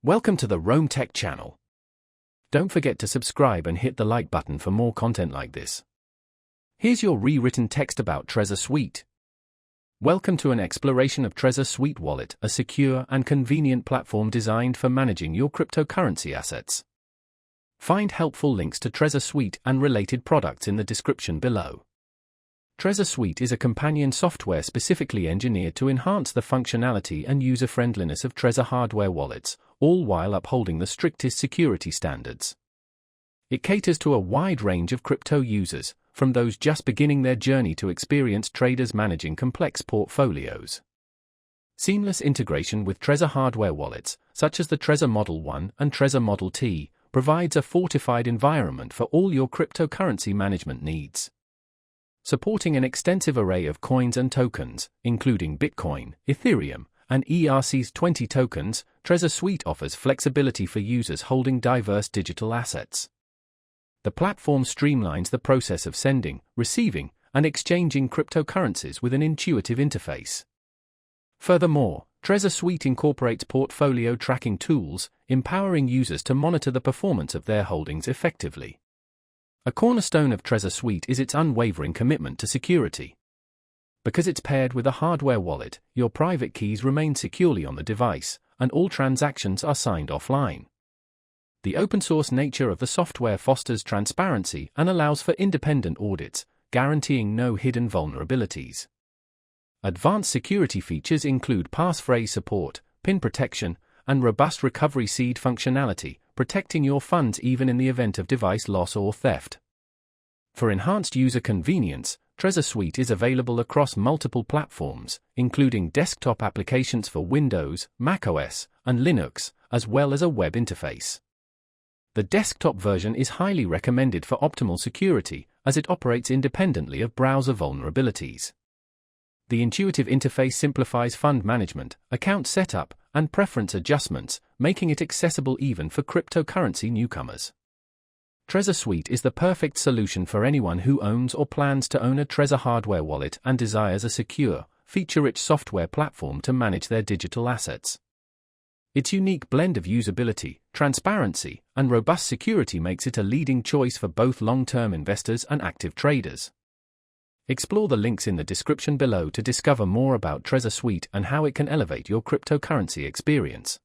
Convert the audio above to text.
Welcome to the Rome Tech channel. Don't forget to subscribe and hit the like button for more content like this. Here's your rewritten text about Trezor Suite. Welcome to an exploration of Trezor Suite Wallet, a secure and convenient platform designed for managing your cryptocurrency assets. Find helpful links to Trezor Suite and related products in the description below. Trezor Suite is a companion software specifically engineered to enhance the functionality and user-friendliness of Trezor hardware wallets, all while upholding the strictest security standards. It caters to a wide range of crypto users, from those just beginning their journey to experienced traders managing complex portfolios. Seamless integration with Trezor hardware wallets, such as the Trezor Model 1 and Trezor Model T, provides a fortified environment for all your cryptocurrency management needs. Supporting an extensive array of coins and tokens, including Bitcoin, Ethereum, and ERC20 tokens, Trezor Suite offers flexibility for users holding diverse digital assets. The platform streamlines the process of sending, receiving, and exchanging cryptocurrencies with an intuitive interface. Furthermore, Trezor Suite incorporates portfolio tracking tools, empowering users to monitor the performance of their holdings effectively. A cornerstone of Trezor Suite is its unwavering commitment to security. Because it's paired with a hardware wallet, your private keys remain securely on the device, and all transactions are signed offline. The open-source nature of the software fosters transparency and allows for independent audits, guaranteeing no hidden vulnerabilities. Advanced security features include passphrase support, PIN protection, and robust recovery seed functionality, protecting your funds even in the event of device loss or theft. For enhanced user convenience, Trezor Suite is available across multiple platforms, including desktop applications for Windows, macOS, and Linux, as well as a web interface. The desktop version is highly recommended for optimal security, as it operates independently of browser vulnerabilities. The intuitive interface simplifies fund management, account setup, and preference adjustments, making it accessible even for cryptocurrency newcomers. Trezor Suite is the perfect solution for anyone who owns or plans to own a Trezor hardware wallet and desires a secure, feature-rich software platform to manage their digital assets. Its unique blend of usability, transparency, and robust security makes it a leading choice for both long-term investors and active traders. Explore the links in the description below to discover more about Trezor Suite and how it can elevate your cryptocurrency experience.